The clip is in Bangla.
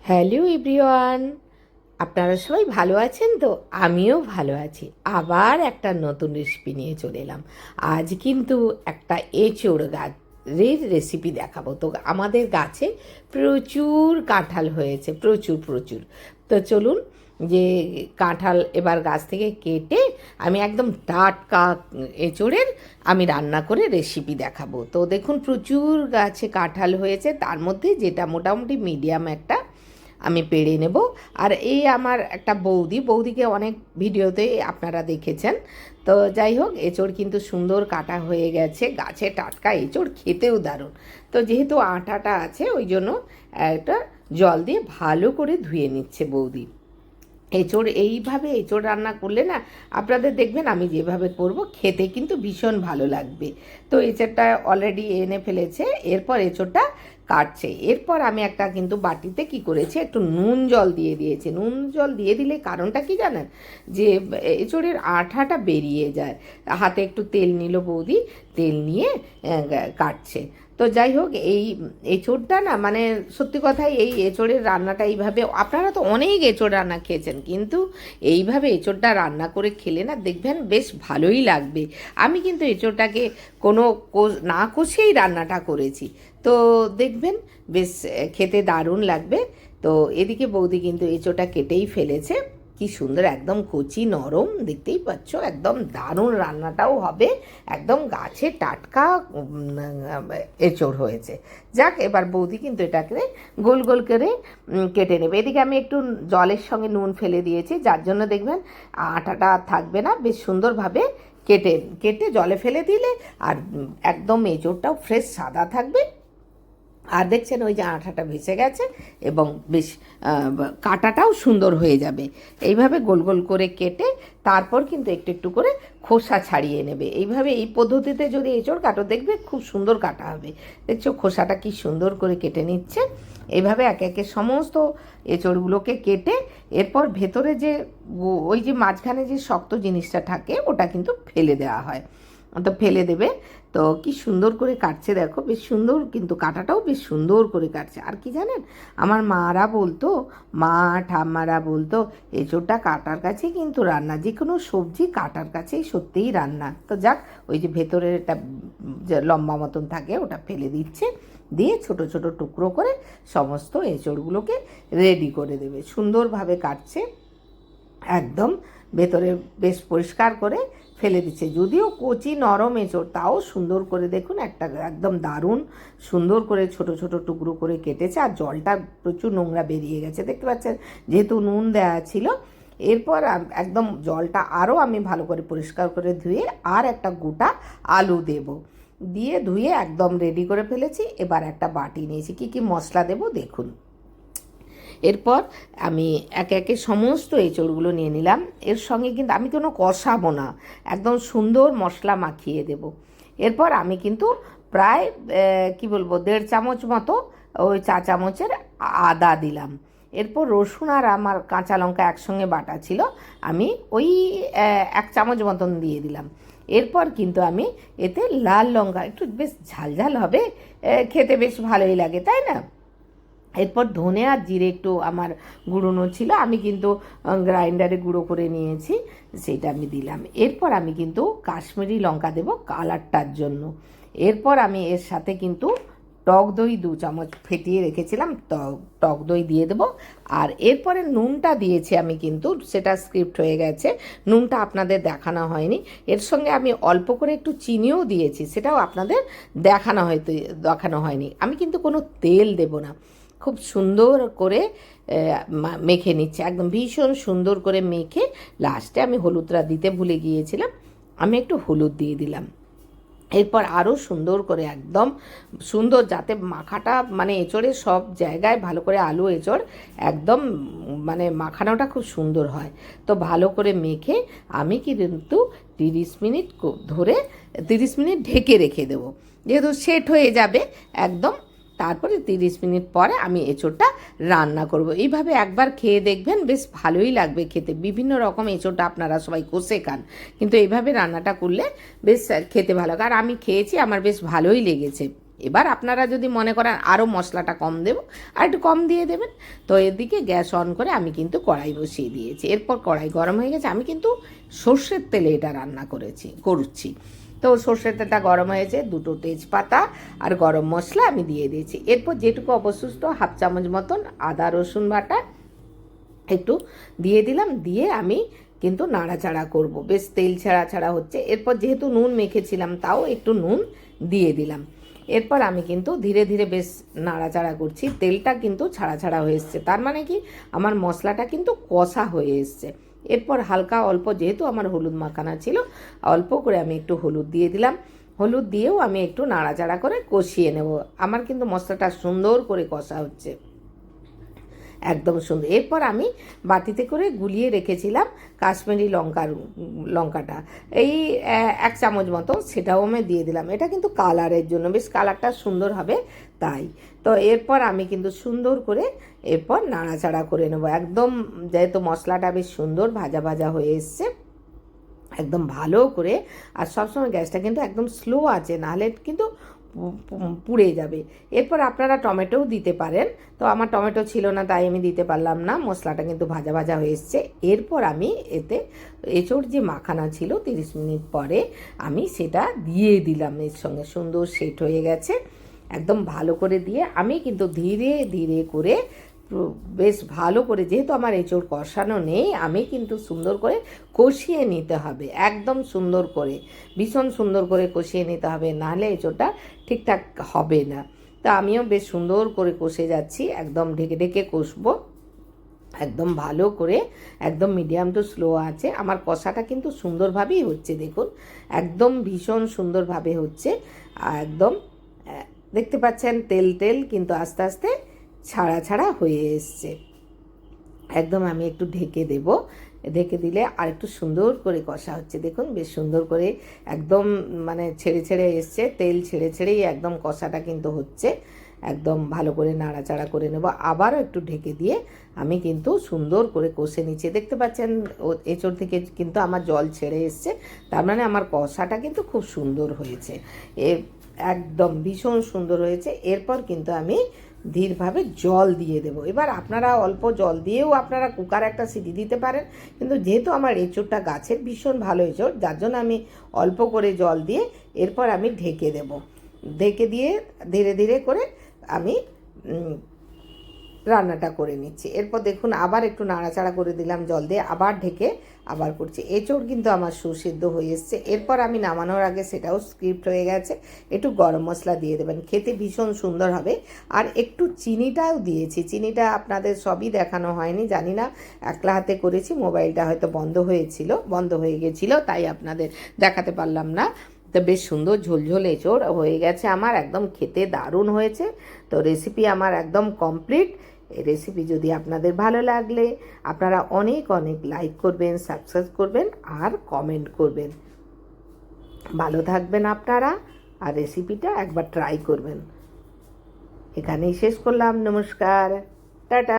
হ্যালো এভরিওয়ান, আপনারা সবাই ভালো আছেন তো? আমিও ভালো আছি। আবার একটা নতুন রেসিপি নিয়ে চলে এলাম। আজ কিন্তু একটা এঁচোড় গাছের রেসিপি দেখাবো। তো আমাদের গাছে প্রচুর কাঁঠাল হয়েছে, প্রচুর প্রচুর। তো চলুন, যে কাঁঠাল এবার গাছ থেকে কেটে আমি একদম টাটকা এঁচোড়ের আমি রান্না করে রেসিপি দেখাবো। তো দেখুন, প্রচুর গাছে কাঁঠাল হয়েছে, তার মধ্যে যেটা মোটামুটি মিডিয়াম একটা আমি পেড়ে নেব। আর এই আমার একটা বৌদিকে অনেক ভিডিওতে আপনারা দেখেছেন। তো যাই হোক, এঁচোড় কিন্তু সুন্দর কাটা হয়ে গেছে, গাছে টাটকা এঁচোড়, খেতেও দারুণ। তো যেহেতু আটাটা আছে, ওই জন্য একটা জল দিয়ে ভালো করে ধুয়ে নিচ্ছে বৌদি। এইভাবে এঁচোড় রান্না করলে না, আপনাদের দেখবেন আমি যেভাবে করব খেতে কিন্তু ভীষণ ভালো লাগবে। তো এঁচোড়টা অলরেডি এনে ফেলেছে, এরপর এঁচোড়টা কাটছে। এরপর আমি একটা কিন্তু বাটিতে কি করেছি, একটু নুন জল দিয়ে দিয়েছি। নুন জল দিয়ে দিলে কারণটা কি জানেন, যে এঁচোড়ের আঠাটা বেরিয়ে যায়। হাতে একটু তেল নিল বৌদি, তেল নিয়ে কাটছে। তো যাই হোক, এই এঁচোড়টা না, মানে সত্যি কথাই এই এঁচোড়ের রান্নাটা এইভাবে, আপনারা তো অনেক এঁচোড় রান্না খেয়েছেন, কিন্তু এইভাবে এঁচোড়টা রান্না করে খেলে না দেখবেন বেশ ভালোই লাগবে। আমি কিন্তু এঁচোড়টাকে কোনো না কষেই রান্নাটা করেছি, তো দেখবেন বেশ খেতে দারুণ লাগবে। তো এদিকে বৌদি কিন্তু এঁচোড়টা কেটেই ফেলেছে। কি সুন্দর, একদম কচি নরম, দেখতেই পাচ্ছ, একদম দারুণ রান্নাটাও হবে। একদম গাছে টাটকা এঁচোড় হয়েছে। যাক, এবার বৌদি কিন্তু এটাকে গোল গোল করে কেটে নেবে। এদিকে আমি একটু জলের সঙ্গে নুন ফেলে দিয়েছি, যার জন্য দেখবেন আটাটা থাকবে না, বেশ সুন্দরভাবে কেটে কেটে জলে ফেলে দিলে আর একদম এঁচোড়টাও ফ্রেশ সাদা থাকবে। আর দেখছেন ওই যে আঠাটা ভেসে গেছে, এবং বেশ কাটাটাও সুন্দর হয়ে যাবে। এইভাবে গোল গোল করে কেটে তারপর কিন্তু একটু একটু করে খোসা ছাড়িয়ে নেবে। এইভাবে এই পদ্ধতিতে যদি এঁচোড় কাটো, দেখবে খুব সুন্দর কাটা হবে। দেখছো খোসাটা কি সুন্দর করে কেটে নিচ্ছে। এইভাবে একে একে সমস্ত এঁচোড়গুলোকে কেটে এরপর ভেতরে যে ওই যে মাঝখানে যে শক্ত জিনিসটা থাকে, ওটা কিন্তু ফেলে দেওয়া হয়। তো ফেলে দেবে। তো কি সুন্দর করে কাটছে দেখো, বেশ সুন্দর, কিন্তু কাটাটাও বেশ সুন্দর করে কাটছে। আর কি জানেন, আমার মারা বলতো, মা ঠাম্মারা বলতো, এঁচোড়টা কাটার কাছেই কিন্তু রান্না, যে কোনো সবজি কাটার কাছেই সত্যিই রান্না। তো যাক, ওই যে ভেতরের একটা লম্বা মতন থাকে, ওটা ফেলে দিচ্ছে, দিয়ে ছোট ছোট টুকরো করে সমস্ত এঁচোড়গুলোকে রেডি করে দেবে। সুন্দরভাবে কাটছে, একদম ভেতরে বেশ পরিষ্কার করে ফেলে দিচ্ছে। যদিও কচি নরম এঁচোড়, তাও সুন্দর করে দেখুন, একটা একদম দারুণ সুন্দর করে ছোট ছোট টুকরো করে কেটেছে। আর জলটা প্রচুর নোংরা বেরিয়ে গেছে, দেখতে পাচ্ছেন, যেহেতু নুন দেওয়া ছিল। এরপর একদম জলটা আরও আমি ভালো করে পরিষ্কার করে ধুয়ে আর একটা গোটা আলু দেব, দিয়ে ধুয়ে একদম রেডি করে ফেলেছি। এবার একটা বাটি নিয়েছি, কী কী মশলা দেব দেখুন। এরপর আমি একে একে সমস্ত এঁচোড়গুলো নিয়ে নিলাম। এর সঙ্গে কিন্তু আমি কোনো কষাবো না, একদম সুন্দর মশলা মাখিয়ে দেব। এরপর আমি কিন্তু প্রায় কি বলবো, 1.5 চামচ মতো, ওই চা চামচের আদা দিলাম। এরপর রসুন আর আমার কাঁচা লঙ্কা একসঙ্গে বাটা ছিল, আমি ওই 1 চামচ মতন দিয়ে দিলাম। এরপর কিন্তু আমি এতে লাল লঙ্কা, একটু বেশ ঝালঝাল হবে, খেতে বেশ ভালোই লাগে, তাই না? এরপর ধনে আর জিরে একটু আমার গুঁড়োনো ছিল, আমি কিন্তু গ্রাইন্ডারে গুঁড়ো করে নিয়েছি, সেটা আমি দিলাম। এরপর আমি কিন্তু কাশ্মীরি লঙ্কা দেব কালারটার জন্য। এরপর আমি এর সাথে কিন্তু টক দই 2 চামচ ফেটিয়ে রেখেছিলাম, টক দই দিয়ে দেবো। আর এরপরে নুনটা দিয়েছি আমি, কিন্তু সেটা স্ক্রিপ্ট হয়ে গেছে, নুনটা আপনাদের দেখানো হয়নি। এর সঙ্গে আমি অল্প করে একটু চিনিও দিয়েছি, সেটাও আপনাদের দেখানো হয়নি। আমি কিন্তু কোনো তেল দেব না, খুব সুন্দর করে মেখে নিচ্ছে, একদম ভীষণ সুন্দর করে মেখে লাস্টে আমি হলুদটা দিতে ভুলে গিয়েছিলাম, আমি একটু হলুদ দিয়ে দিলাম। এরপর আরও সুন্দর করে, একদম সুন্দর, যাতে মাখাটা মানে এঁচোড়ের সব জায়গায় ভালো করে, আলু এঁচোড় একদম মানে মাখানোটা খুব সুন্দর হয়। তো ভালো করে মেখে আমি কিন্তু 30 মিনিট ধরে 30 মিনিট ঢেকে রেখে দেবো, যেহেতু সেট হয়ে যাবে একদম। তারপরে 30 মিনিট পরে আমি এঁচোড়টা রান্না করব। এইভাবে একবার খেয়ে দেখবেন, বেশ ভালোই লাগবে খেতে। বিভিন্ন রকম এঁচোড়টা আপনারা সবাই কষে খান, কিন্তু এইভাবে রান্নাটা করলে বেশ খেতে ভালো লাগে। আর আমি খেয়েছি, আমার বেশ ভালোই লেগেছে। এবার আপনারা যদি মনে করেন আরও মশলাটা কম দেবো, আর একটু কম দিয়ে দেবেন। তো এদিকে গ্যাস অন করে আমি কিন্তু কড়াই বসিয়ে দিয়েছি। এরপর কড়াই গরম হয়ে গেছে, আমি কিন্তু সর্ষের তেলে এটা রান্না করছি। তো সর্ষের তেলটা গরম হয়েছে, 2টো তেজপাতা আর গরম মশলা আমি দিয়ে দিয়েছি। এরপর যেটুকু অবশিষ্ট 1/2 চামচ মতন আদা রসুন বাটা একটু দিয়ে দিলাম, দিয়ে আমি কিন্তু নাড়াচাড়া করব, বেশ তেল ছাড়া ছাড়া হচ্ছে। এরপর যেহেতু নুন মেখেছিলাম তাও একটু নুন দিয়ে দিলাম। এরপর আমি কিন্তু ধীরে ধীরে বেশ নাড়াচাড়া করছি, তেলটা কিন্তু ছাড়া ছাড়া হয়ে এসছে, তার মানে কি আমার মশলাটা কিন্তু কষা হয়ে এসছে। এরপর হালকা অল্প, যেহেতু আমার হলুদ মাখানা ছিল, অল্প করে আমি একটু হলুদ দিয়ে দিলাম। হলুদ দিয়েও আমি একটু নাড়াচাড়া করে কষিয়ে নেব। আমার কিন্তু মশলাটা সুন্দর করে কষা হচ্ছে, একদম সুন্দর। এরপর আমি বাটিতে করে গুলিয়ে রেখেছিলাম কাশ্মীরি লঙ্কাটা, এই 1 চামচ মতো, সেটাও আমি দিয়ে দিলাম। এটা কিন্তু কালারের জন্য, বেশ কালারটা সুন্দর হবে তাই। তো এরপর আমি কিন্তু সুন্দর করে এরপর নাড়াচাড়া করে নেব, একদম যেহেতু মশলাটা বেশ সুন্দর ভাজা ভাজা হয়ে এসছে, একদম ভালো করে। আর সবসময় গ্যাসটা কিন্তু একদম স্লো আছে, নাহলে কিন্তু পুড়ে যাবে। এরপর আপনারা টমেটোও দিতে পারেন, তো আমার টমেটো ছিল না তাই আমি দিতে পারলাম না। মশলাটা কিন্তু ভাজা ভাজা হয়ে এসছে। এরপর আমি এতে এঁচোড় যে মাখানা ছিল 30 মিনিট পরে আমি সেটা দিয়ে দিলাম, এর সঙ্গে সুন্দর সেট হয়ে গেছে। একদম ভালো করে দিয়ে আমি কিন্তু ধীরে ধীরে করে বেশ ভালো করে, যেহেতু আমার এঁচোড় কষানো নেই, আমি কিন্তু সুন্দর করে কষিয়ে নিতে হবে, একদম সুন্দর করে, ভীষণ সুন্দর করে কষিয়ে নিতে হবে, নাহলে এঁচোড়টা ঠিকঠাক হবে না। তা আমিও বেশ সুন্দর করে কষে যাচ্ছি, একদম ঢেকে ঢেকে কষবো, একদম ভালো করে, একদম মিডিয়াম টু স্লো আছে। আমার কষাটা কিন্তু সুন্দরভাবেই হচ্ছে, দেখুন একদম ভীষণ সুন্দরভাবে হচ্ছে। একদম দেখতে পাচ্ছেন তেল তেল কিন্তু আস্তে আস্তে ছাড়া ছাড়া হয়ে এসছে। একদম আমি একটু ঢেকে দেব, ঢেকে দিলে আর একটু সুন্দর করে কষা হচ্ছে, দেখুন বেশ সুন্দর করে একদম মানে ছেড়ে ছেড়ে এসছে, তেল ছেড়ে ছেড়েই একদম কষাটা কিন্তু হচ্ছে। একদম ভালো করে নাড়াচাড়া করে নেব, আবারও একটু ঢেকে দিয়ে আমি কিন্তু সুন্দর করে কষে নিচ্ছি। দেখতে পাচ্ছেন এঁচোড় থেকে কিন্তু আমার জল ছেড়ে এসছে, তার মানে আমার কষাটা কিন্তু খুব সুন্দর হয়েছে, একদম ভীষণ সুন্দর হয়েছে। এরপর কিন্তু আমি ধীরভাবে জল দিয়ে দেবো। এবার আপনারা অল্প জল দিয়েও আপনারা কুকারে একটা সিটি দিতে পারেন, কিন্তু যেহেতু আমার এঁচোড়টা গাছের ভীষণ ভালো এঁচোড়, যার জন্য আমি অল্প করে জল দিয়ে এরপর আমি ঢেকে দেব। ঢেকে দিয়ে ধীরে ধীরে করে আমি রান্নাটা করে নিচ্ছি। এরপর দেখুন আবার একটু নাড়াচাড়া করে দিলাম জল দিয়ে, আবার ঢেকে আবার করছি। এঁচোড় কিন্তু আমার সুসিদ্ধ হয়ে এসছে। এরপর আমি নামানোর আগে, সেটাও স্ক্রিপ্ট হয়ে গেছে, একটু গরম মশলা দিয়ে দেবেন, খেতে ভীষণ সুন্দর হবে। আর একটু চিনিটাও দিয়েছি, চিনিটা আপনাদের সবই দেখানো হয়নি, জানি না, একলা হাতে করেছি, মোবাইলটা হয়তো বন্ধ হয়ে গেছিলো, তাই আপনাদের দেখাতে পারলাম না। তো বেশ সুন্দর ঝোলঝোল এঁচোড় হয়ে গেছে আমার, একদম খেতে দারুণ হয়েছে। তো রেসিপি আমার একদম কমপ্লিট। এই রেসিপি যদি আপনাদের ভালো লাগলে আপনারা অনেক অনেক লাইক করবেন, সাবস্ক্রাইব করবেন আর কমেন্ট করবেন। ভালো থাকবেন আপনারা, আর রেসিপিটা একবার ট্রাই করবেন। এখানেই শেষ করলাম, নমস্কার, টাটা।